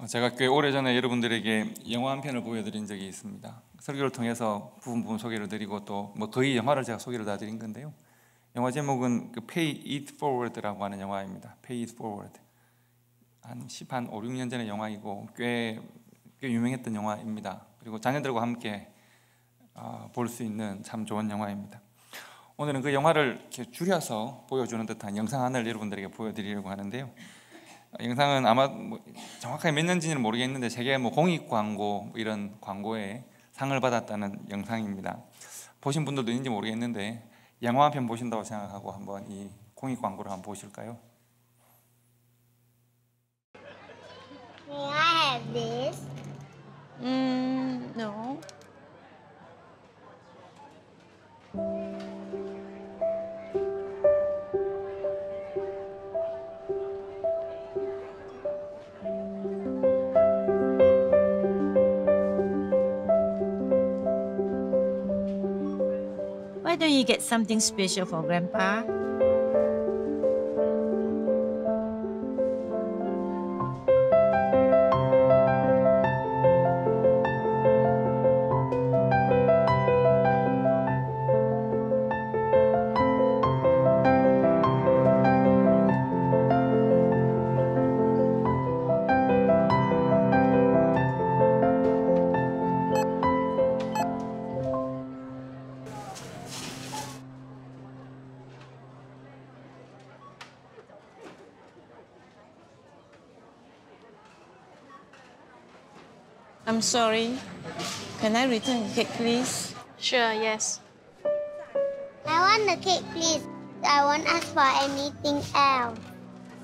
제가 꽤 오래전에 여러분들에게 영화 한 편을 보여드린 적이 있습니다. 설교를 통해서 부분 소개를 드리고 또 거의 영화를 제가 소개를 다 드린 건데요. 영화 제목은 Pay It Forward라고 하는 영화입니다. Pay It Forward. 한 5, 6년 전의 영화이고 꽤 유명했던 영화입니다. 그리고 자녀들과 함께 볼 수 있는 참 좋은 영화입니다. 오늘은 그 영화를 이렇게 줄여서 보여주는 듯한 영상 하나를 여러분들에게 보여드리려고 하는데요. 영상은 아마 정확하게 몇 년인지는 모르겠는데 세계 공익 광고 이런 광고에 상을 받았다는 영상입니다. 보신 분들도 있는지 모르겠는데 영화 한 편 보신다고 생각하고 한번 이 공익 광고를 한번 보실까요? May I have this? No. Why don't you get something special for Grandpa? I'm sorry. Can I return the cake, please? Sure, yes. I want the cake, please. I won't ask for anything else.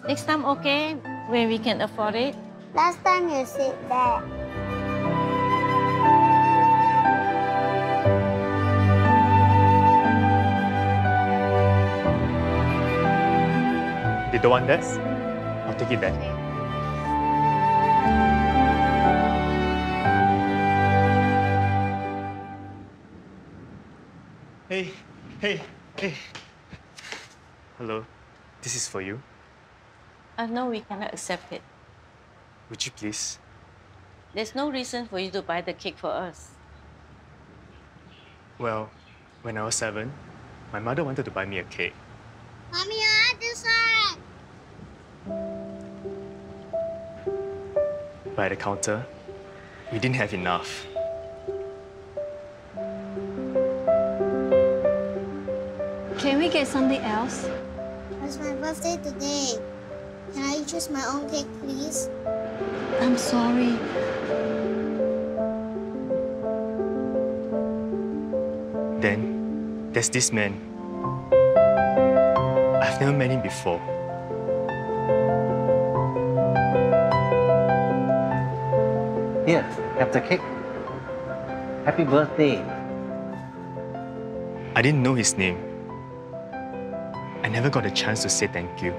Next time, okay? When we can afford it? Last time you said that. You don't want this? I'll take it back. Hey. Hello, this is for you. No, we cannot accept it. Would you please? There's no reason for you to buy the cake for us. Well, when I was 7, my mother wanted to buy me a cake. Mommy, I want this one. But at the counter, we didn't have enough. Can we get something else? It's my birthday today. Can I choose my own cake, please? I'm sorry. Then, there's this man. I've never met him before. Here, have the cake. Happy birthday. I didn't know his name. I never got a chance to say thank you.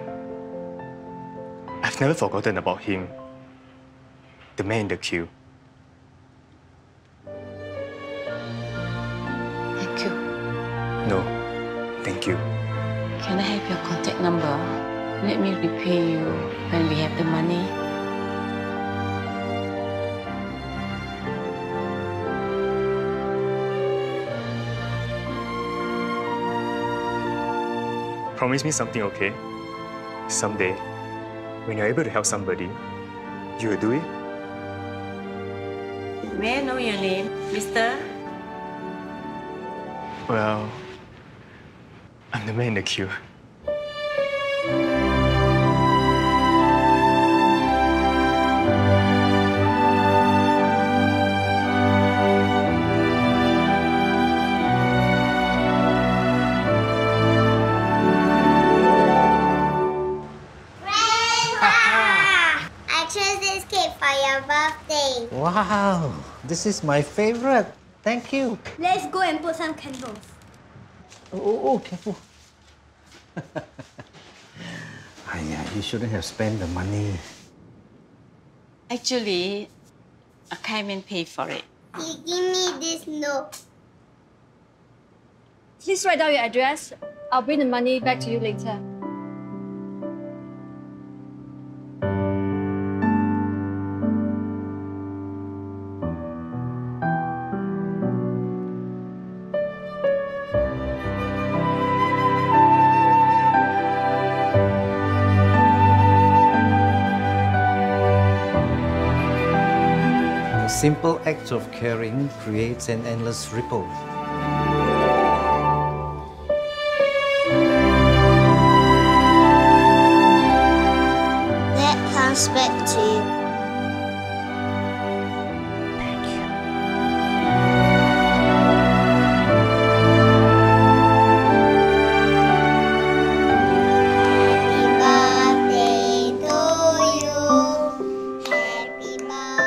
I've never forgotten about him. The man in the queue. Thank you. No, thank you. Can I have your contact number? Let me repay you when we have the money. Promise me something, okay? Someday, when you're able to help somebody, you will do it? May I know your name, mister? Well, I'm the man in the queue. I chose this cake for your birthday. Wow, this is my favorite. Thank you. Let's go and put some candles. Oh, careful. You shouldn't have spent the money. Actually, I came and paid for it. He give me this note. Please write down your address. I'll bring the money back to you later. simple act of caring creates an endless ripple. That comes back to you. Thank you. Happy birthday to you. Happy birthday.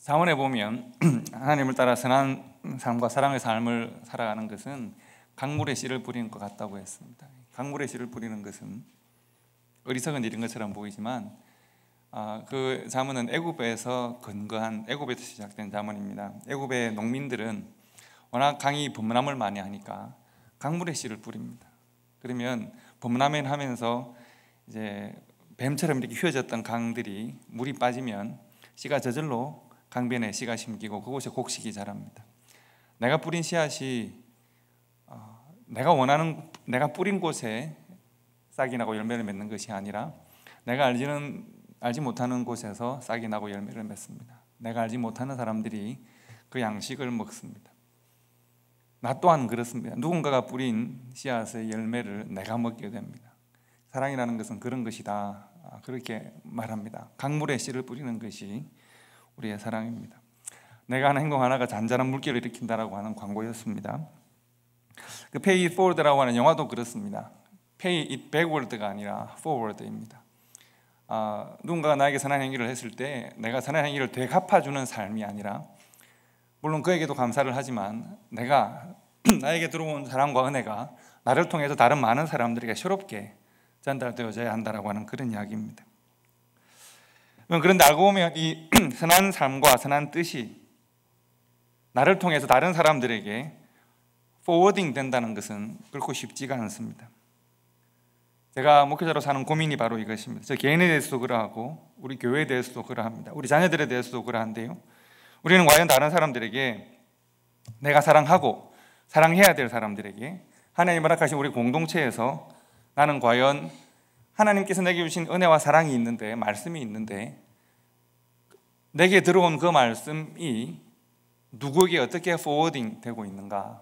자문에 보면 하나님을 따라 선한 삶과 사랑의 삶을 살아가는 것은 강물에 씨를 뿌리는 것 같다고 했습니다. 강물에 씨를 뿌리는 것은 어리석은 일인 것처럼 보이지만 그 자문은 애굽에서 근거한 애굽에서 시작된 자문입니다. 애굽의 농민들은 워낙 강이 범람을 많이 하니까 강물에 씨를 뿌립니다. 그러면 범람을 하면서 이제 뱀처럼 이렇게 휘어졌던 강들이 물이 빠지면 씨가 저절로 강변에 씨가 심기고 그곳에 곡식이 자랍니다. 내가 뿌린 씨앗이 내가 뿌린 곳에 싹이 나고 열매를 맺는 것이 아니라 내가 알지 못하는 곳에서 싹이 나고 열매를 맺습니다. 내가 알지 못하는 사람들이 그 양식을 먹습니다. 나 또한 그렇습니다. 누군가가 뿌린 씨앗의 열매를 내가 먹게 됩니다. 사랑이라는 것은 그런 것이다. 그렇게 말합니다. 강물에 씨를 뿌리는 것이 우리의 사랑입니다. 내가 하는 행동 하나가 잔잔한 물결을 일으킨다라고 하는 광고였습니다. 그 Pay it forward라고 하는 영화도 그렇습니다. Pay it backward가 아니라 forward입니다. 누군가가 나에게 선한 행위를 했을 때 내가 선한 행위를 되갚아주는 삶이 아니라, 물론 그에게도 감사를 하지만 나에게 들어온 사랑과 은혜가 나를 통해서 다른 많은 사람들에게 새롭게 전달되어져야 한다라고 하는 그런 이야기입니다. 그런데 알고 보면 이 선한 삶과 선한 뜻이 나를 통해서 다른 사람들에게 포워딩 된다는 것은 결코 쉽지가 않습니다. 제가 목회자로 사는 고민이 바로 이것입니다. 저 개인에 대해서도 그러하고 우리 교회에 대해서도 그러합니다. 우리 자녀들에 대해서도 그러한데요, 우리는 과연 다른 사람들에게, 내가 사랑하고 사랑해야 될 사람들에게, 하나님 허락하신 우리 공동체에서 나는 과연 하나님께서 내게 주신 은혜와 사랑이 있는데, 말씀이 있는데, 내게 들어온 그 말씀이 누구에게 어떻게 포워딩 되고 있는가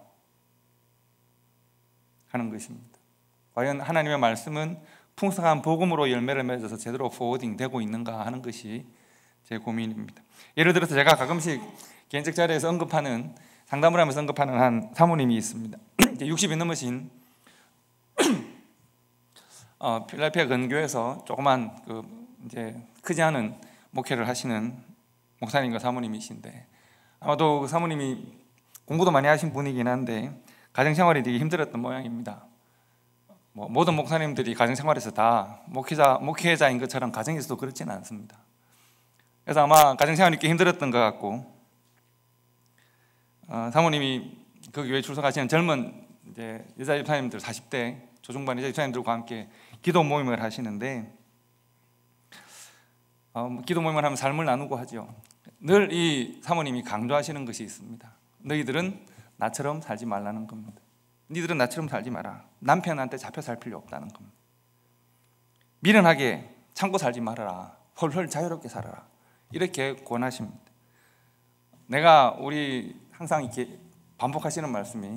하는 것입니다. 과연 하나님의 말씀은 풍성한 복음으로 열매를 맺어서 제대로 포워딩 되고 있는가 하는 것이 제 고민입니다. 예를 들어서 제가 가끔씩 개인적 자리에서 상담을 하면서 언급하는 한 사모님이 있습니다. 60이 넘으신 필라델피아 근교에서 조그만 이제 크지 않은 목회를 하시는 목사님과 사모님이신데, 아마도 그 사모님이 공부도 많이 하신 분이긴 한데 가정생활이 되게 힘들었던 모양입니다. 모든 목사님들이 가정생활에서 다 목회자인 것처럼 가정에서도 그렇지는 않습니다. 그래서 아마 가정생활이 꽤 힘들었던 것 같고, 사모님이 그 교회 출석하시는 젊은 이제 여자 집사님들, 40대 조중반 여자 집사님들과 함께 기도 모임을 하시는데, 기도 모임을 하면 삶을 나누고 하죠. 늘 이 사모님이 강조하시는 것이 있습니다. 너희들은 나처럼 살지 말라는 겁니다. 너희들은 나처럼 살지 마라. 남편한테 잡혀 살 필요 없다는 겁니다. 미련하게 참고 살지 말아라. 헐헐 자유롭게 살아라. 이렇게 권하십니다. 우리 항상 이렇게 반복하시는 말씀이,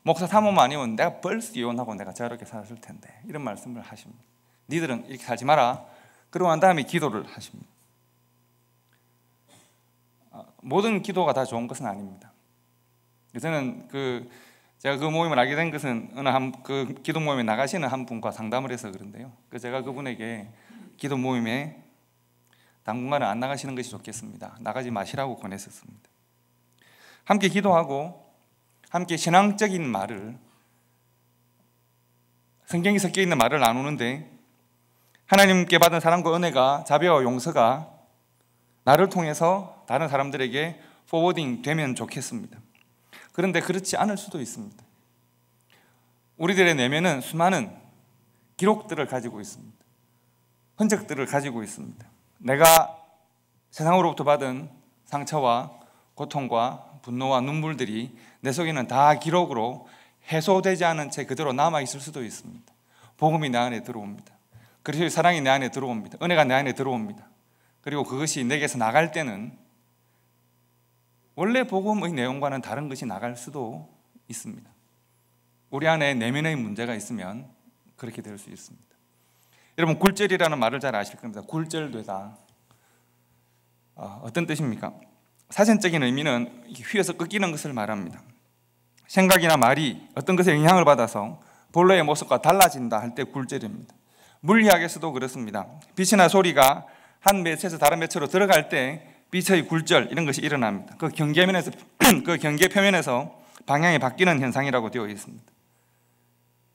목사 사모만 아니면 내가 벌써 이혼하고 내가 자유롭게 살았을 텐데, 이런 말씀을 하십니다. 너희들은 이렇게 살지 마라. 그러고 난 다음에 기도를 하십니다. 모든 기도가 다 좋은 것은 아닙니다. 저는 제가 그 모임을 알게 된 것은 그 기도 모임에 나가시는 한 분과 상담을 해서 그런데요, 제가 그분에게 기도 모임에 당분간은 안 나가시는 것이 좋겠습니다, 나가지 마시라고 권했었습니다. 함께 기도하고 함께 신앙적인 말을, 성경이 섞여 있는 말을 나누는데, 하나님께 받은 사랑과 은혜가, 자비와 용서가 나를 통해서 다른 사람들에게 포워딩 되면 좋겠습니다. 그런데 그렇지 않을 수도 있습니다. 우리들의 내면은 수많은 기록들을 가지고 있습니다. 흔적들을 가지고 있습니다. 내가 세상으로부터 받은 상처와 고통과 분노와 눈물들이 내 속에는 다 기록으로 해소되지 않은 채 그대로 남아있을 수도 있습니다. 복음이 내 안에 들어옵니다. 그리스도의 사랑이 내 안에 들어옵니다. 은혜가 내 안에 들어옵니다. 그리고 그것이 내게서 나갈 때는 원래 복음의 내용과는 다른 것이 나갈 수도 있습니다. 우리 안에 내면의 문제가 있으면 그렇게 될 수 있습니다. 여러분, 굴절이라는 말을 잘 아실 겁니다. 굴절되다. 어떤 뜻입니까? 사전적인 의미는 휘어서 꺾이는 것을 말합니다. 생각이나 말이 어떤 것에 영향을 받아서 본래의 모습과 달라진다 할 때 굴절입니다. 물리학에서도 그렇습니다. 빛이나 소리가 한 매체에서 다른 매체로 들어갈 때 빛의 굴절 이런 것이 일어납니다. 그 경계면에서 그 경계 표면에서 방향이 바뀌는 현상이라고 되어 있습니다.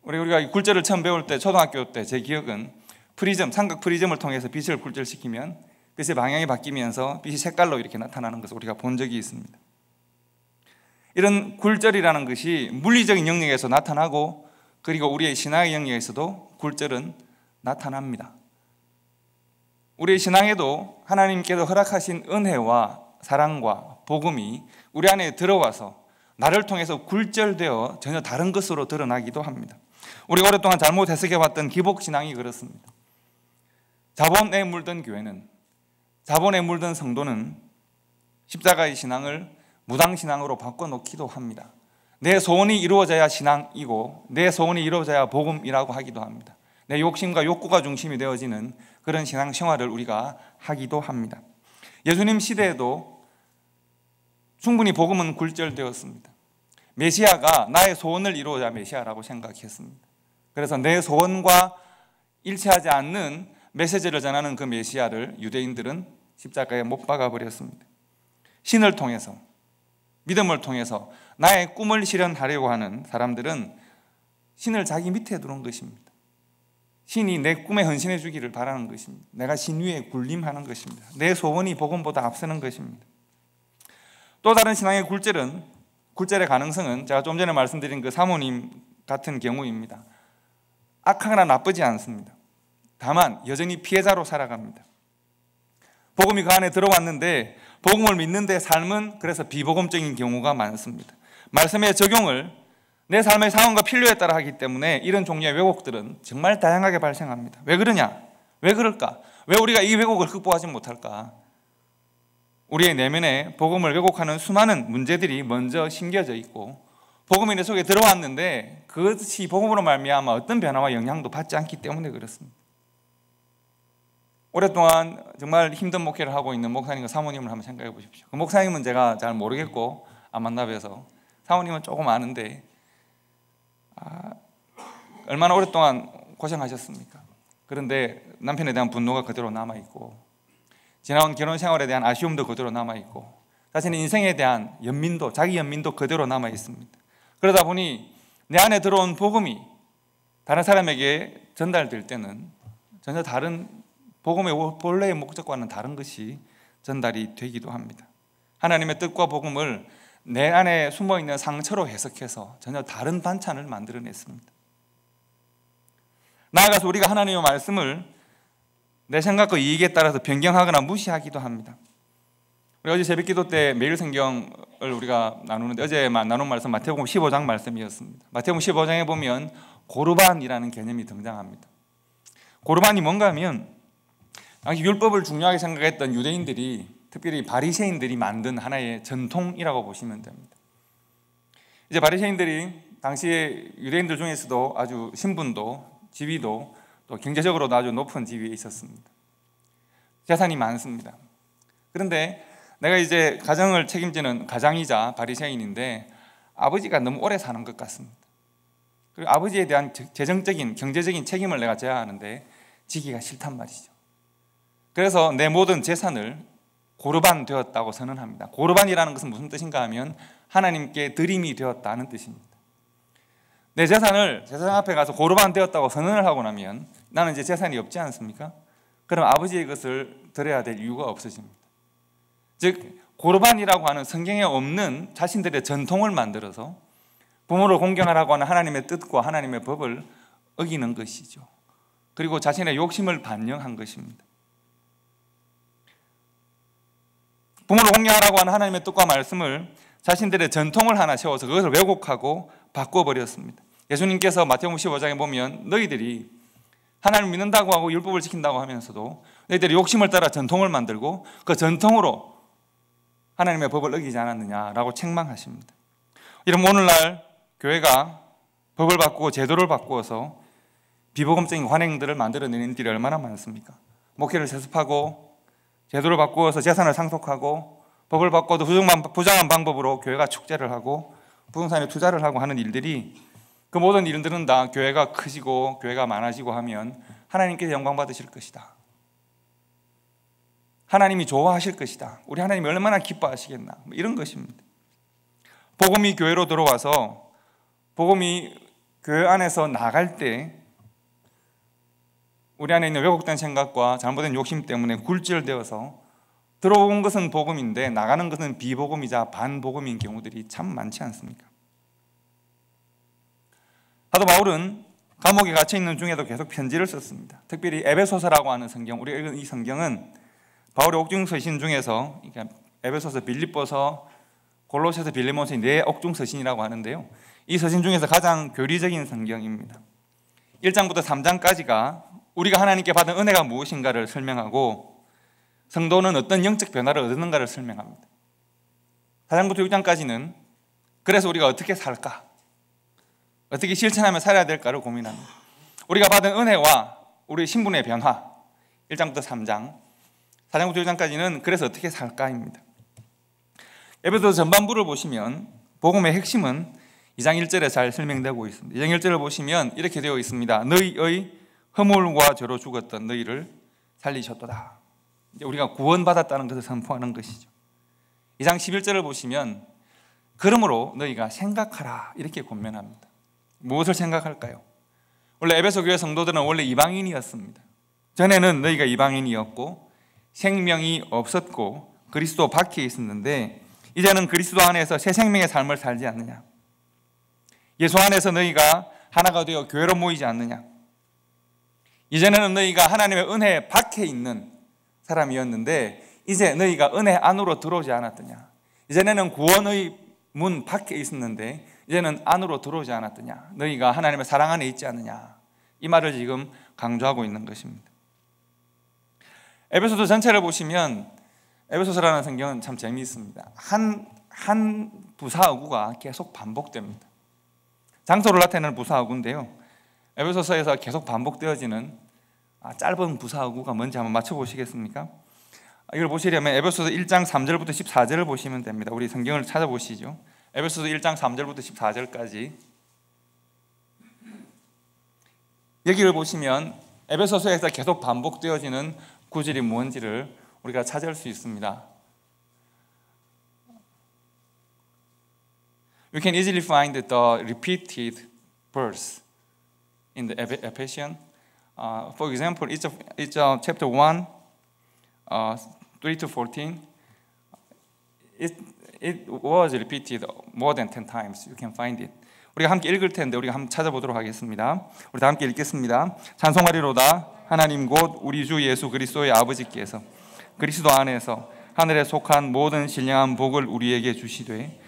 우리가 이 굴절을 처음 배울 때 초등학교 때 제 기억은 프리즘, 삼각 프리즘을 통해서 빛을 굴절시키면 빛의 방향이 바뀌면서 빛이 색깔로 이렇게 나타나는 것을 우리가 본 적이 있습니다. 이런 굴절이라는 것이 물리적인 영역에서 나타나고 그리고 우리의 신앙의 영역에서도 굴절은 나타납니다. 우리의 신앙에도 하나님께서 허락하신 은혜와 사랑과 복음이 우리 안에 들어와서 나를 통해서 굴절되어 전혀 다른 것으로 드러나기도 합니다. 우리가 오랫동안 잘못 해석해왔던 기복신앙이 그렇습니다. 자본에 물든 교회는, 자본에 물든 성도는 십자가의 신앙을 무당신앙으로 바꿔놓기도 합니다. 내 소원이 이루어져야 신앙이고 내 소원이 이루어져야 복음이라고 하기도 합니다. 내 욕심과 욕구가 중심이 되어지는 그런 신앙 생활을 우리가 하기도 합니다. 예수님 시대에도 충분히 복음은 굴절되었습니다. 메시아가 나의 소원을 이루어야 메시아라고 생각했습니다. 그래서 내 소원과 일치하지 않는 메시지를 전하는 그 메시아를 유대인들은 십자가에 못 박아버렸습니다. 신을 통해서, 믿음을 통해서 나의 꿈을 실현하려고 하는 사람들은 신을 자기 밑에 두는 것입니다. 신이 내 꿈에 헌신해 주기를 바라는 것입니다. 내가 신 위에 군림하는 것입니다. 내 소원이 복음보다 앞서는 것입니다. 또 다른 신앙의 굴절의 가능성은 제가 좀 전에 말씀드린 그 사모님 같은 경우입니다. 악하거나 나쁘지 않습니다. 다만 여전히 피해자로 살아갑니다. 복음이 그 안에 들어왔는데 복음을 믿는데 삶은 그래서 비복음적인 경우가 많습니다. 말씀의 적용을 내 삶의 상황과 필요에 따라 하기 때문에 이런 종류의 왜곡들은 정말 다양하게 발생합니다. 왜 그러냐? 왜 그럴까? 왜 우리가 이 왜곡을 극복하지 못할까? 우리의 내면에 복음을 왜곡하는 수많은 문제들이 먼저 심겨져 있고 복음이 내 속에 들어왔는데 그것이 복음으로 말미암아 어떤 변화와 영향도 받지 않기 때문에 그렇습니다. 오랫동안 정말 힘든 목회를 하고 있는 목사님과 사모님을 한번 생각해 보십시오. 그 목사님은 제가 잘 모르겠고 안 만나뵈서 사모님은 조금 아는데 얼마나 오랫동안 고생하셨습니까? 그런데 남편에 대한 분노가 그대로 남아있고 지나온 결혼 생활에 대한 아쉬움도 그대로 남아있고 자신의 인생에 대한 연민도, 자기 연민도 그대로 남아있습니다. 그러다 보니 내 안에 들어온 복음이 다른 사람에게 전달될 때는 전혀 다른 복음의 본래의 목적과는 다른 것이 전달이 되기도 합니다. 하나님의 뜻과 복음을 내 안에 숨어있는 상처로 해석해서 전혀 다른 반찬을 만들어냈습니다. 나아가서 우리가 하나님의 말씀을 내 생각과 이익에 따라서 변경하거나 무시하기도 합니다. 우리 어제 새벽기도 때 매일 성경을 우리가 나누는데 어제 나눈 말씀 마태복음 15장 말씀이었습니다. 마태복음 15장에 보면 고르반이라는 개념이 등장합니다. 고르반이 뭔가 하면 당시 율법을 중요하게 생각했던 유대인들이 특별히 바리새인들이 만든 하나의 전통이라고 보시면 됩니다. 이제 바리새인들이 당시에 유대인들 중에서도 아주 신분도 지위도 또 경제적으로도 아주 높은 지위에 있었습니다. 재산이 많습니다. 그런데 내가 이제 가정을 책임지는 가장이자 바리새인인데 아버지가 너무 오래 사는 것 같습니다. 그리고 아버지에 대한 재정적인 경제적인 책임을 내가 져야 하는데 지기가 싫단 말이죠. 그래서 내 모든 재산을 고르반 되었다고 선언합니다. 고르반이라는 것은 무슨 뜻인가 하면 하나님께 드림이 되었다는 뜻입니다. 내 재산을 제사장 앞에 가서 고르반 되었다고 선언을 하고 나면 나는 이제 재산이 없지 않습니까? 그럼 아버지의 것을 드려야 될 이유가 없어집니다. 즉 고르반이라고 하는 성경에 없는 자신들의 전통을 만들어서 부모를 공경하라고 하는 하나님의 뜻과 하나님의 법을 어기는 것이죠. 그리고 자신의 욕심을 반영한 것입니다. 부모를 공경하라고 하는 하나님의 뜻과 말씀을 자신들의 전통을 하나 세워서 그것을 왜곡하고 바꿔버렸습니다. 예수님께서 마태복음 15장에 보면 너희들이 하나님을 믿는다고 하고 율법을 지킨다고 하면서도 너희들이 욕심을 따라 전통을 만들고 그 전통으로 하나님의 법을 어기지 않았느냐라고 책망하십니다. 이러면 오늘날 교회가 법을 바꾸고 제도를 바꾸어서 비복음적인 관행들을 만들어내는 일들이 얼마나 많습니까? 목회를 세습하고 제도를 바꾸어서 재산을 상속하고 법을 바꿔도 부정한 방법으로 교회가 축제를 하고 부동산에 투자를 하고 하는 일들이, 그 모든 일들은 다 교회가 크시고 교회가 많아지고 하면 하나님께서 영광 받으실 것이다, 하나님이 좋아하실 것이다, 우리 하나님이 얼마나 기뻐하시겠나, 이런 것입니다. 복음이 교회로 들어와서 복음이 교회 안에서 나갈 때 우리 안에 있는 왜곡된 생각과 잘못된 욕심 때문에 굴절되어서 들어온 것은 복음인데 나가는 것은 비복음이자 반복음인 경우들이 참 많지 않습니까? 사도 바울은 감옥에 갇혀 있는 중에도 계속 편지를 썼습니다. 특별히 에베소서라고 하는 성경, 우리가 읽은 이 성경은 바울의 옥중 서신 중에서, 그러니까 에베소서, 빌립보서, 골로새서, 빌레몬서의 네 옥중 서신이라고 하는데요, 이 서신 중에서 가장 교리적인 성경입니다. 1장부터 3장까지가 우리가 하나님께 받은 은혜가 무엇인가를 설명하고 성도는 어떤 영적 변화를 얻는가를 설명합니다. 4장부터 6장까지는 그래서 우리가 어떻게 살까, 어떻게 실천하며 살아야 될까를 고민합니다. 우리가 받은 은혜와 우리의 신분의 변화, 1장부터 3장, 4장부터 6장까지는 그래서 어떻게 살까입니다. 에베소서 전반부를 보시면 복음의 핵심은 2장 1절에 잘 설명되고 있습니다. 2장 1절을 보시면 이렇게 되어 있습니다. 너희의 허물과 죄로 죽었던 너희를 살리셨도다. 이제 우리가 구원받았다는 것을 선포하는 것이죠. 2장 11절을 보시면 그러므로 너희가 생각하라, 이렇게 권면합니다. 무엇을 생각할까요? 원래 에베소 교회 성도들은 원래 이방인이었습니다. 전에는 너희가 이방인이었고 생명이 없었고 그리스도 밖에 있었는데 이제는 그리스도 안에서 새 생명의 삶을 살지 않느냐, 예수 안에서 너희가 하나가 되어 교회로 모이지 않느냐, 이전에는 너희가 하나님의 은혜 밖에 있는 사람이었는데 이제 너희가 은혜 안으로 들어오지 않았더냐, 이전에는 구원의 문 밖에 있었는데 이제는 안으로 들어오지 않았더냐, 너희가 하나님의 사랑 안에 있지 않느냐, 이 말을 지금 강조하고 있는 것입니다. 에베소서 전체를 보시면 에베소서라는 성경은 참 재미있습니다. 한 부사어구가 계속 반복됩니다. 장소를 나타내는 부사어구인데요, 에베소서에서 계속 반복되어지는 짧은 부사어구가 뭔지 한번 맞춰보시겠습니까? 이걸 보시려면 에베소서 1장 3절부터 14절을 보시면 됩니다. 우리 성경을 찾아보시죠. 에베소서 1장 3절부터 14절까지 여기를 보시면 에베소서에서 계속 반복되어지는 구절이 뭔지를 우리가 찾을 수 있습니다. We can easily find the repeated verse in the Ephesians. For example, it's chapter 1, 3 to 14. It was repeated more than 10 times. You can find it. 우리가 함께 읽을 텐데 우리가 한번 찾아보도록 하겠습니다. 우리 다 함께 읽겠습니다. 찬송하리로다. 하나님 곧 우리 주 예수 그리스도의 아버지께서 그리스도 안에서 하늘에 속한 모든 신령한 복을 우리에게 주시되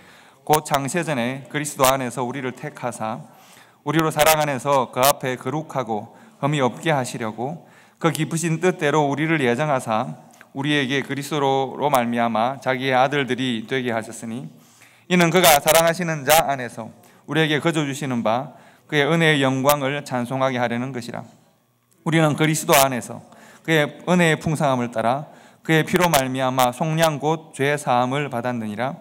곧 창세전에 그리스도 안에서 우리를 택하사 우리로 사랑 안에서 그 앞에 거룩하고 흠이 없게 하시려고 그 기쁘신 뜻대로 우리를 예정하사 우리에게 그리스도로 말미암아 자기의 아들들이 되게 하셨으니 이는 그가 사랑하시는 자 안에서 우리에게 거저 주시는 바 그의 은혜의 영광을 찬송하게 하려는 것이라. 우리는 그리스도 안에서 그의 은혜의 풍성함을 따라 그의 피로 말미암아 속량 곧 죄 사함을 받았느니라.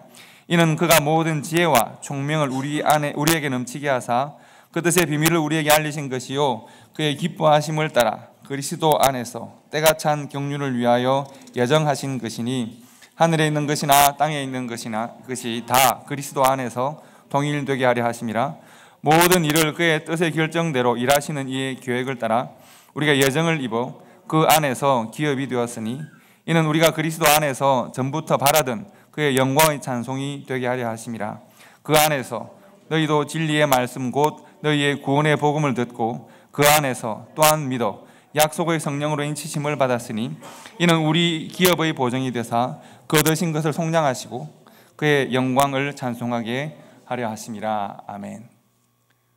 이는 그가 모든 지혜와 총명을 우리에게 넘치게 하사 그 뜻의 비밀을 우리에게 알리신 것이요 그의 기뻐하심을 따라 그리스도 안에서 때가 찬 경륜을 위하여 예정하신 것이니 하늘에 있는 것이나 땅에 있는 것이 다 그리스도 안에서 동일되게 하려 하심이라. 모든 일을 그의 뜻의 결정대로 일하시는 이의 계획을 따라 우리가 예정을 입어 그 안에서 기업이 되었으니 이는 우리가 그리스도 안에서 전부터 바라던 그의 영광의 찬송이 되게 하려 하심이라. 그 안에서 너희도 진리의 말씀 곧 너희의 구원의 복음을 듣고 그 안에서 또한 믿어 약속의 성령으로 인치심을 받았으니 이는 우리 기업의 보증이 되사 그 얻으신 것을 속량하시고 그의 영광을 찬송하게 하려 하심이라. 아멘.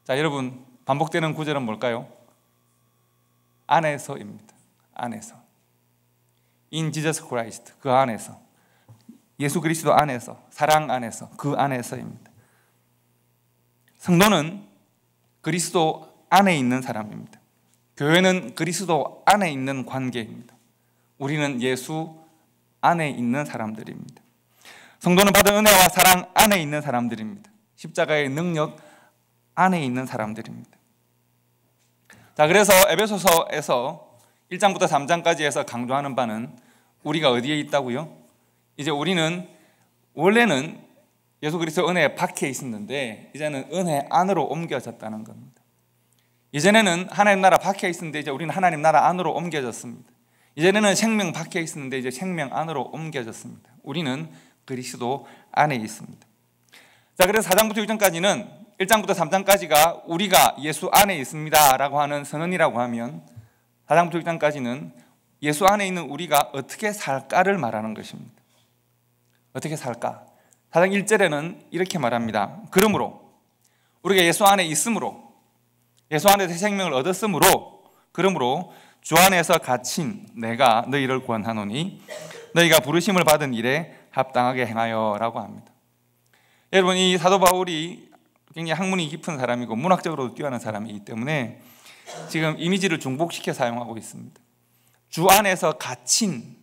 자, 여러분, 반복되는 구절은 뭘까요? 안에서입니다. 안에서. In Jesus Christ. 그 안에서. 예수 그리스도 안에서, 사랑 안에서, 그 안에서입니다. 성도는 그리스도 안에 있는 사람입니다. 교회는 그리스도 안에 있는 관계입니다. 우리는 예수 안에 있는 사람들입니다. 성도는 받은 은혜와 사랑 안에 있는 사람들입니다. 십자가의 능력 안에 있는 사람들입니다. 자, 그래서 에베소서에서 1장부터 3장까지 해서 강조하는 바는 우리가 어디에 있다고요? 이제 우리는 원래는 예수 그리스도 은혜에 박혀 있었는데 이제는 은혜 안으로 옮겨졌다는 겁니다. 이전에는 하나님 나라 박혀 있었는데 이제 우리는 하나님 나라 안으로 옮겨졌습니다. 이전에는 생명 박혀 있었는데 이제 생명 안으로 옮겨졌습니다. 우리는 그리스도 안에 있습니다. 자, 그래서 4장부터 6장까지는 1장부터 3장까지가 우리가 예수 안에 있습니다 라고 하는 선언이라고 하면 4장부터 6장까지는 예수 안에 있는 우리가 어떻게 살까를 말하는 것입니다. 어떻게 살까? 4장 1절에는 이렇게 말합니다. 그러므로 우리가 예수 안에 있으므로, 예수 안에서 생명을 얻었으므로, 그러므로 주 안에서 갇힌 내가 너희를 구원하노니 너희가 부르심을 받은 일에 합당하게 행하여 라고 합니다. 여러분, 이 사도 바울이 굉장히 학문이 깊은 사람이고 문학적으로도 뛰어난 사람이기 때문에 지금 이미지를 중복시켜 사용하고 있습니다. 주 안에서 갇힌,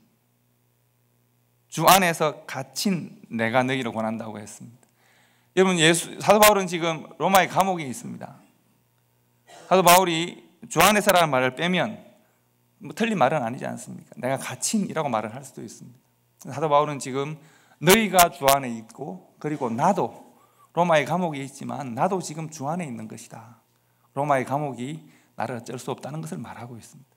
주 안에서 갇힌 내가 너희를 권한다고 했습니다. 여러분, 사도 바울은 지금 로마의 감옥에 있습니다. 사도 바울이 주 안에서라는 말을 빼면 틀린 말은 아니지 않습니까? 내가 갇힌이라고 말을 할 수도 있습니다. 사도 바울은 지금 너희가 주 안에 있고 그리고 나도 로마의 감옥에 있지만 나도 지금 주 안에 있는 것이다. 로마의 감옥이 나를 어쩔 수 없다는 것을 말하고 있습니다.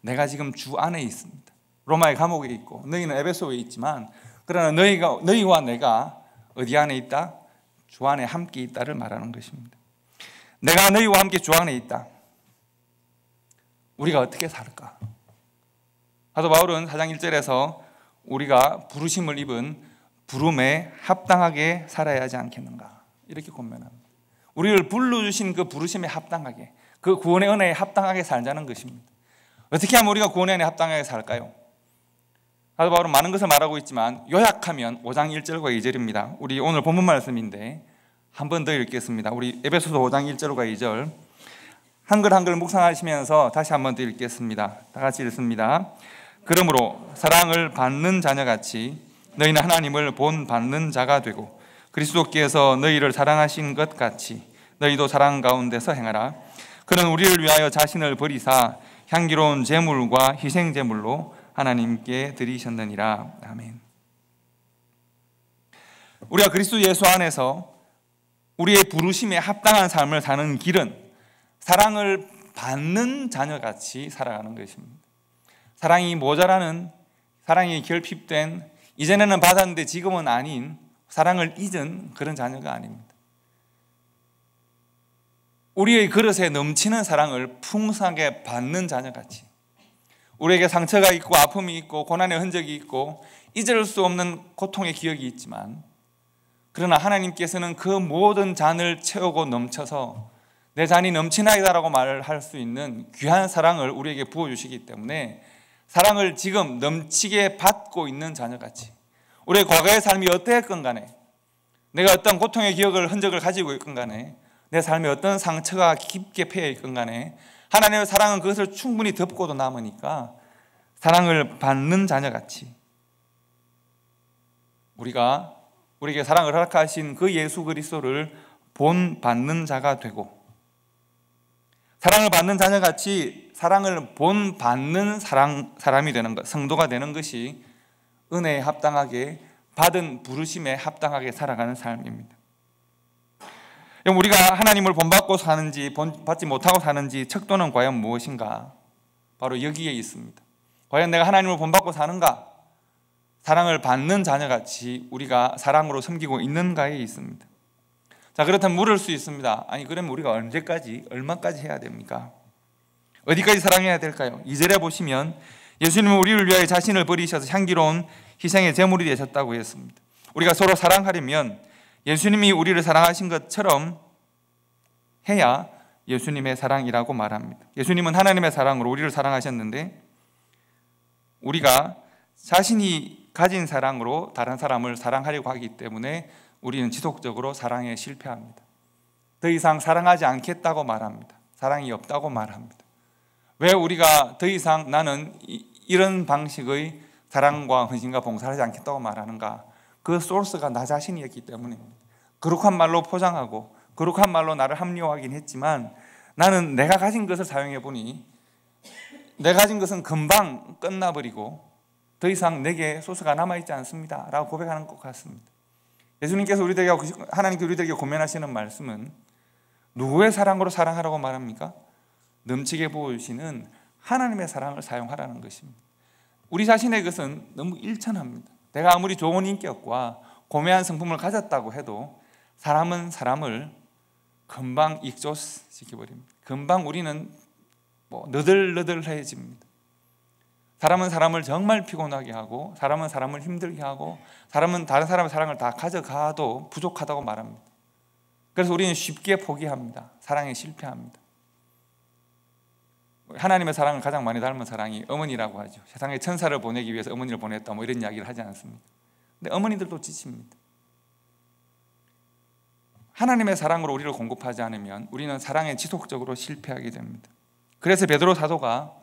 내가 지금 주 안에 있습니다. 로마의 감옥에 있고 너희는 에베소에 있지만 그러나 너희와 내가 어디 안에 있다? 주 안에 함께 있다를 말하는 것입니다. 내가 너희와 함께 주 안에 있다. 우리가 어떻게 살까? 사도 바울은 4장 1절에서 우리가 부르심을 입은 부름에 합당하게 살아야 하지 않겠는가 이렇게 권면합니다. 우리를 불러주신 그 부르심에 합당하게, 그 구원의 은혜에 합당하게 살자는 것입니다. 어떻게 하면 우리가 구원의 은혜에 합당하게 살까요? 사도 바울은 많은 것을 말하고 있지만 요약하면 5장 1절과 2절입니다. 우리 오늘 본문 말씀인데 한 번 더 읽겠습니다. 우리 에베소서 5장 1절과 2절 한글 한글 묵상하시면서 다시 한 번 더 읽겠습니다. 다 같이 읽습니다. 그러므로 사랑을 받는 자녀같이 너희는 하나님을 본받는 자가 되고 그리스도께서 너희를 사랑하신 것 같이 너희도 사랑 가운데서 행하라. 그는 우리를 위하여 자신을 버리사 향기로운 제물과 희생 제물로 하나님께 드리셨느니라. 아멘. 우리가 그리스도 예수 안에서 우리의 부르심에 합당한 삶을 사는 길은 사랑을 받는 자녀같이 살아가는 것입니다. 사랑이 모자라는, 사랑이 결핍된, 이전에는 받았는데 지금은 아닌, 사랑을 잊은 그런 자녀가 아닙니다. 우리의 그릇에 넘치는 사랑을 풍성하게 받는 자녀같이, 우리에게 상처가 있고 아픔이 있고 고난의 흔적이 있고 잊을 수 없는 고통의 기억이 있지만, 그러나 하나님께서는 그 모든 잔을 채우고 넘쳐서 내 잔이 넘치나이다라고 말할 수 있는 귀한 사랑을 우리에게 부어주시기 때문에 사랑을 지금 넘치게 받고 있는 자녀같이, 우리의 과거의 삶이 어떠했건 간에, 내가 어떤 고통의 기억을, 흔적을 가지고 있건 간에, 내 삶에 어떤 상처가 깊게 패여 있건 간에 하나님의 사랑은 그것을 충분히 덮고도 남으니까 사랑을 받는 자녀같이 우리가 우리에게 사랑을 허락하신 그 예수 그리스도를 본받는 자가 되고, 사랑을 받는 자녀같이 사랑을 본받는 사람이 되는 것, 성도가 되는 것이 은혜에 합당하게 받은 부르심에 합당하게 살아가는 삶입니다. 우리가 하나님을 본받고 사는지 본받지 못하고 사는지 척도는 과연 무엇인가? 바로 여기에 있습니다. 과연 내가 하나님을 본받고 사는가? 사랑을 받는 자녀같이 우리가 사랑으로 섬기고 있는가에 있습니다. 자, 그렇다면 물을 수 있습니다. 아니, 그러면 우리가 언제까지, 얼마까지 해야 됩니까? 어디까지 사랑해야 될까요? 2절에 보시면 예수님은 우리를 위하여 자신을 버리셔서 향기로운 희생의 제물이 되셨다고 했습니다. 우리가 서로 사랑하려면 예수님이 우리를 사랑하신 것처럼 해야 예수님의 사랑이라고 말합니다. 예수님은 하나님의 사랑으로 우리를 사랑하셨는데 우리가 자신이 가진 사랑으로 다른 사람을 사랑하려고 하기 때문에 우리는 지속적으로 사랑에 실패합니다. 더 이상 사랑하지 않겠다고 말합니다. 사랑이 없다고 말합니다. 왜 우리가 더 이상 나는 이런 방식의 사랑과 헌신과 봉사를 하지 않겠다고 말하는가? 그 소스가 나 자신이었기 때문입니다. 거룩한 말로 포장하고 거룩한 말로 나를 합리화하긴 했지만 나는 내가 가진 것을 사용해 보니 내가 가진 것은 금방 끝나버리고 더 이상 내게 소스가 남아있지 않습니다 라고 고백하는 것 같습니다. 예수님께서 하나님께 우리들에게 권면하시는 말씀은 누구의 사랑으로 사랑하라고 말합니까? 넘치게 부어주시는 하나님의 사랑을 사용하라는 것입니다. 우리 자신의 것은 너무 일천합니다. 내가 아무리 좋은 인격과 고매한 성품을 가졌다고 해도 사람은 사람을 금방 익조시켜버립니다. 금방 우리는 너덜너덜해집니다. 사람은 사람을 정말 피곤하게 하고 사람은 사람을 힘들게 하고 사람은 다른 사람의 사랑을 다 가져가도 부족하다고 말합니다. 그래서 우리는 쉽게 포기합니다. 사랑에 실패합니다. 하나님의 사랑을 가장 많이 닮은 사랑이 어머니라고 하죠. 세상에 천사를 보내기 위해서 어머니를 보냈다 이런 이야기를 하지 않습니까? 근데 어머니들도 지칩니다. 하나님의 사랑으로 우리를 공급하지 않으면 우리는 사랑에 지속적으로 실패하게 됩니다. 그래서 베드로 사도가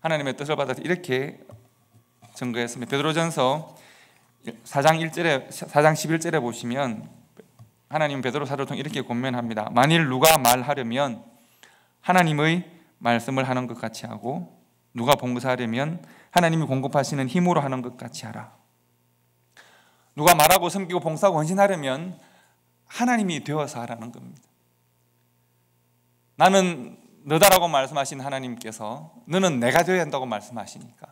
하나님의 뜻을 받아서 이렇게 증거했습니다. 베드로전서 4장 11절에 보시면 하나님 베드로 사도를 통해 이렇게 권면합니다. 만일 누가 말하려면 하나님의 말씀을 하는 것 같이 하고 누가 봉사하려면 하나님이 공급하시는 힘으로 하는 것 같이 하라. 누가 말하고 섬기고 봉사하고 헌신하려면 하나님이 되어서 하라는 겁니다. 나는 너다라고 말씀하신 하나님께서 너는 내가 되어야 한다고 말씀하시니까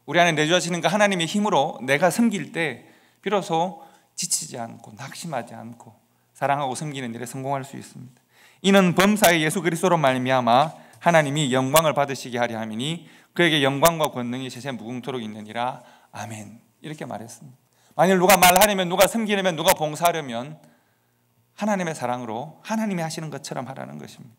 우리 안에 내주하시는 그 하나님의 힘으로 내가 섬길 때 비로소 지치지 않고 낙심하지 않고 사랑하고 섬기는 일에 성공할 수 있습니다. 이는 범사의 예수 그리스도로 말미암아 하나님이 영광을 받으시게 하려 함이니 그에게 영광과 권능이 세세 무궁토록 있느니라. 아멘. 이렇게 말했습니다. 만일 누가 말하려면 누가 섬기려면 누가 봉사하려면 하나님의 사랑으로 하나님이 하시는 것처럼 하라는 것입니다.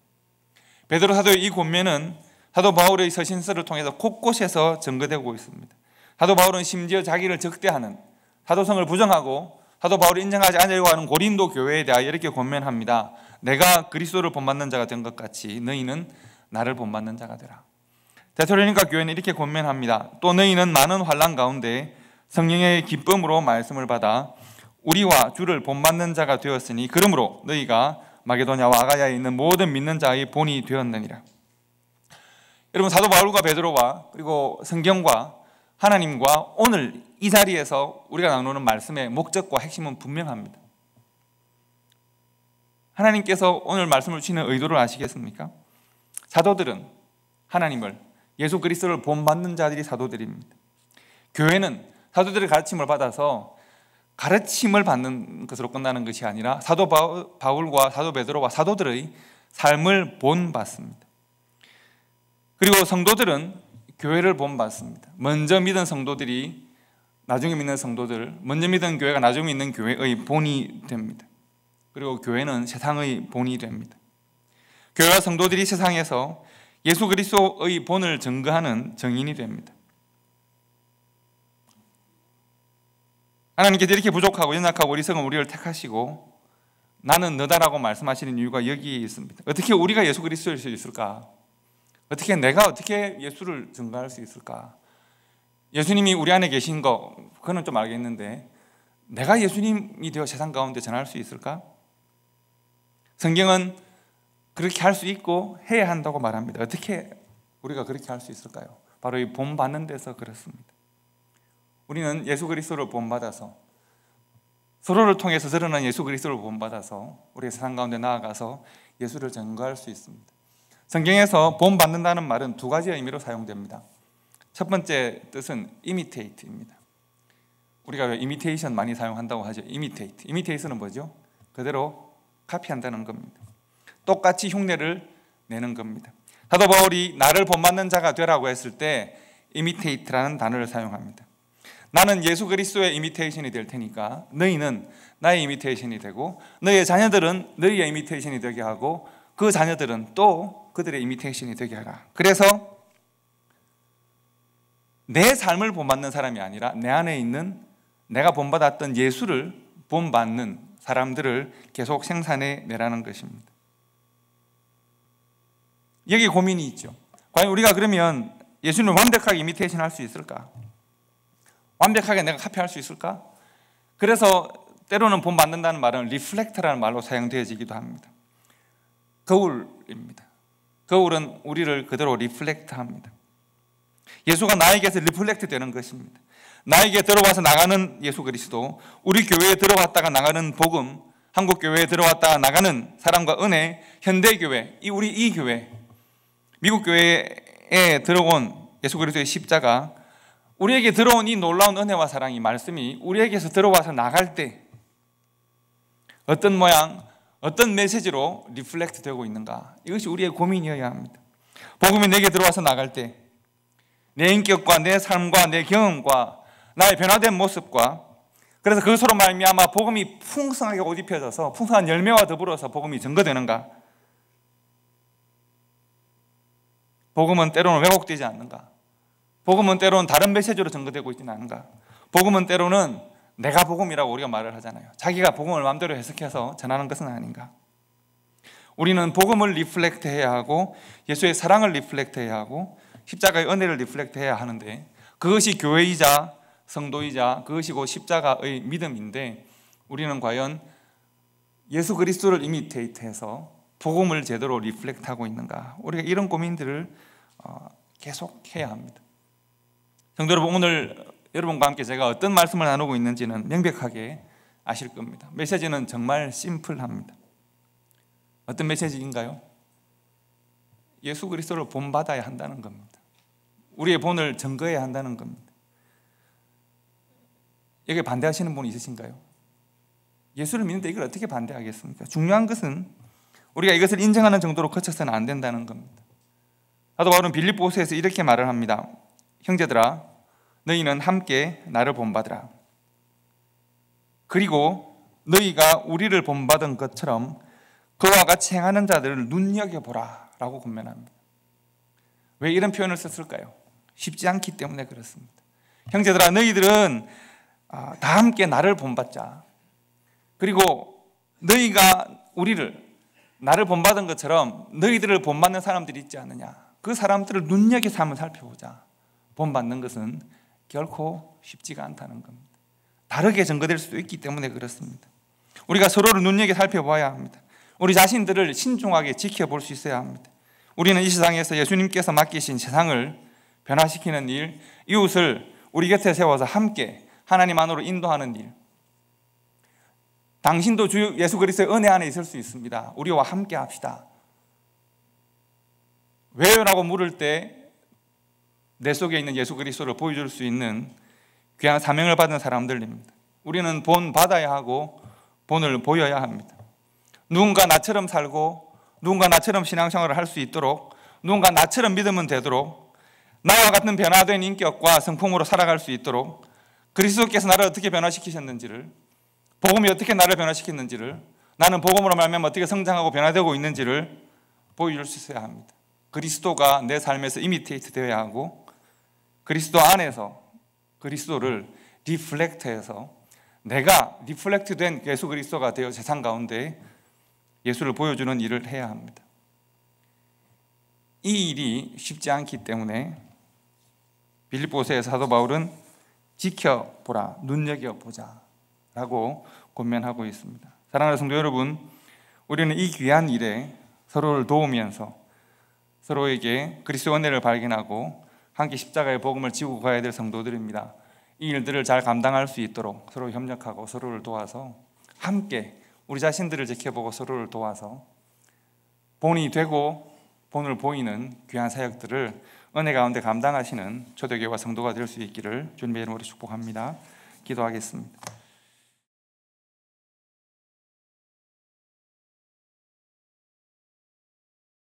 베드로 사도의 이 권면은 사도 바울의 서신서를 통해서 곳곳에서 증거되고 있습니다. 사도 바울은 심지어 자기를 적대하는 사도성을 부정하고 사도 바울이 인정하지 않으려고 하는 고린도 교회에 대하여 이렇게 권면합니다. 내가 그리스도를 본받는 자가 된 것 같이 너희는 나를 본받는 자가 되라. 데살로니가 교회는 이렇게 권면합니다. 또 너희는 많은 환난 가운데 성령의 기쁨으로 말씀을 받아 우리와 주를 본받는 자가 되었으니 그러므로 너희가 마게도냐와 아가야에 있는 모든 믿는 자의 본이 되었느니라. 여러분 사도 바울과 베드로와 그리고 성경과 하나님과 오늘 이 자리에서 우리가 나누는 말씀의 목적과 핵심은 분명합니다. 하나님께서 오늘 말씀을 주시는 의도를 아시겠습니까? 사도들은 하나님을 예수 그리스도를 본받는 자들이 사도들입니다. 교회는 사도들의 가르침을 받아서 가르침을 받는 것으로 끝나는 것이 아니라 사도 바울과 사도 베드로와 사도들의 삶을 본받습니다. 그리고 성도들은 교회를 본받습니다. 먼저 믿은 성도들이 나중에 믿는 성도들, 먼저 믿은 교회가 나중에 믿는 교회의 본이 됩니다. 그리고 교회는 세상의 본이 됩니다. 교회와 성도들이 세상에서 예수 그리스도의 본을 증거하는 증인이 됩니다. 하나님께서 이렇게 부족하고 연약하고 어리석은 우리를 택하시고 나는 너다라고 말씀하시는 이유가 여기에 있습니다. 어떻게 우리가 예수 그리스도일 수 있을까? 내가 어떻게 예수를 증거할 수 있을까? 예수님이 우리 안에 계신 거 그거는 좀 알겠는데 내가 예수님이 되어 세상 가운데 전할 수 있을까? 성경은 그렇게 할 수 있고 해야 한다고 말합니다. 어떻게 우리가 그렇게 할 수 있을까요? 바로 이 본받는 데서 그렇습니다. 우리는 예수 그리스도를 본받아서 서로를 통해서 드러난 예수 그리스도를 본받아서 우리 세상 가운데 나아가서 예수를 증거할 수 있습니다. 성경에서 본받는다는 말은 두 가지 의미로 사용됩니다. 첫 번째 뜻은 imitate입니다. 우리가 왜 imitation 많이 사용한다고 하죠. imitation은 뭐죠? 그대로 카피한다는 겁니다. 똑같이 흉내를 내는 겁니다. 사도 바울이 나를 본받는 자가 되라고 했을 때 imitate라는 단어를 사용합니다. 나는 예수 그리스도의 이미테이션이 될 테니까 너희는 나의 이미테이션이 되고 너희의 자녀들은 너희의 이미테이션이 되게 하고 그 자녀들은 또 그들의 이미테이션이 되게 하라. 그래서 내 삶을 본받는 사람이 아니라 내 안에 있는 내가 본받았던 예수를 본받는 사람들을 계속 생산해 내라는 것입니다. 여기 고민이 있죠. 과연 우리가 그러면 예수님을 완벽하게 이미테이션 할 수 있을까? 완벽하게 내가 카피할 수 있을까? 그래서 때로는 본받는다는 말은 리플렉터라는 말로 사용되어지기도 합니다. 거울입니다. 거울은 우리를 그대로 리플렉트합니다. 예수가 나에게서 리플렉트 되는 것입니다. 나에게 들어와서 나가는 예수 그리스도, 우리 교회에 들어왔다가 나가는 복음, 한국 교회에 들어왔다가 나가는 사랑과 은혜, 현대 교회, 우리 이 교회, 미국 교회에 들어온 예수 그리스도의 십자가, 우리에게 들어온 이 놀라운 은혜와 사랑이 말씀이 우리에게서 들어와서 나갈 때 어떤 모양, 어떤 메시지로 리플렉트 되고 있는가, 이것이 우리의 고민이어야 합니다. 복음이 내게 들어와서 나갈 때 내 인격과 내 삶과 내 경험과 나의 변화된 모습과, 그래서 그것으로 말미암아 복음이 풍성하게 옷 입혀져서 풍성한 열매와 더불어서 복음이 증거되는가? 복음은 때로는 왜곡되지 않는가? 복음은 때로는 다른 메시지로 증거되고 있지는 않은가? 복음은 때로는 내가 복음이라고 우리가 말을 하잖아요. 자기가 복음을 마음대로 해석해서 전하는 것은 아닌가? 우리는 복음을 리플렉트해야 하고 예수의 사랑을 리플렉트해야 하고 십자가의 은혜를 리플렉트해야 하는데, 그것이 교회이자 성도이자 그것이 곧 십자가의 믿음인데, 우리는 과연 예수 그리스도를 이미테이트해서 복음을 제대로 리플렉트하고 있는가? 우리가 이런 고민들을 계속 해야 합니다. 성도 여러분, 오늘 여러분과 함께 제가 어떤 말씀을 나누고 있는지는 명백하게 아실 겁니다. 메시지는 정말 심플합니다. 어떤 메시지인가요? 예수 그리스도를 본받아야 한다는 겁니다. 우리의 본을 증거해야 한다는 겁니다. 여기에 반대하시는 분이 있으신가요? 예수를 믿는데 이걸 어떻게 반대하겠습니까? 중요한 것은 우리가 이것을 인정하는 정도로 거쳐서는 안 된다는 겁니다. 사도 바울은 빌립보서에서 이렇게 말을 합니다. 형제들아, 너희는 함께 나를 본받으라. 그리고 너희가 우리를 본받은 것처럼 그와 같이 행하는 자들을 눈여겨보라 라고 권면합니다. 왜 이런 표현을 썼을까요? 쉽지 않기 때문에 그렇습니다. 형제들아, 너희들은 다 함께 나를 본받자. 그리고 너희가 나를 본받은 것처럼 너희들을 본받는 사람들이 있지 않느냐, 그 사람들을 눈여겨서 한번 살펴보자. 본받는 것은 결코 쉽지가 않다는 겁니다. 다르게 증거될 수도 있기 때문에 그렇습니다. 우리가 서로를 눈여겨 살펴봐야 합니다. 우리 자신들을 신중하게 지켜볼 수 있어야 합니다. 우리는 이 세상에서 예수님께서 맡기신 세상을 변화시키는 일, 이웃을 우리 곁에 세워서 함께 하나님 안으로 인도하는 일, 당신도 주 예수 그리스도의 은혜 안에 있을 수 있습니다. 우리와 함께 합시다. 왜요? 라고 물을 때 내 속에 있는 예수 그리스도를 보여줄 수 있는 귀한 사명을 받은 사람들입니다. 우리는 본 받아야 하고 본을 보여야 합니다. 누군가 나처럼 살고 누군가 나처럼 신앙생활을 할 수 있도록, 누군가 나처럼 믿으면 되도록, 나와 같은 변화된 인격과 성품으로 살아갈 수 있도록 그리스도께서 나를 어떻게 변화시키셨는지를, 복음이 어떻게 나를 변화시켰는지를, 나는 복음으로 말미암아 어떻게 성장하고 변화되고 있는지를 보여줄 수 있어야 합니다. 그리스도가 내 삶에서 이미테이트 되어야 하고, 그리스도 안에서 그리스도를 리플렉트해서 내가 리플렉트된 예수 그리스도가 되어 세상 가운데 예수를 보여주는 일을 해야 합니다. 이 일이 쉽지 않기 때문에 빌립보서의 사도 바울은 지켜보라, 눈여겨보자 라고 권면하고 있습니다. 사랑하는 성도 여러분, 우리는 이 귀한 일에 서로를 도우면서 서로에게 그리스도의 은혜를 발견하고 함께 십자가의 복음을 지고 가야 될 성도들입니다. 이 일들을 잘 감당할 수 있도록 서로 협력하고 서로를 도와서 함께 우리 자신들을 지켜보고 서로를 도와서 본이 되고 본을 보이는 귀한 사역들을 은혜 가운데 감당하시는 초대교회와 성도가 될 수 있기를 주님의 이름으로 축복합니다. 기도하겠습니다.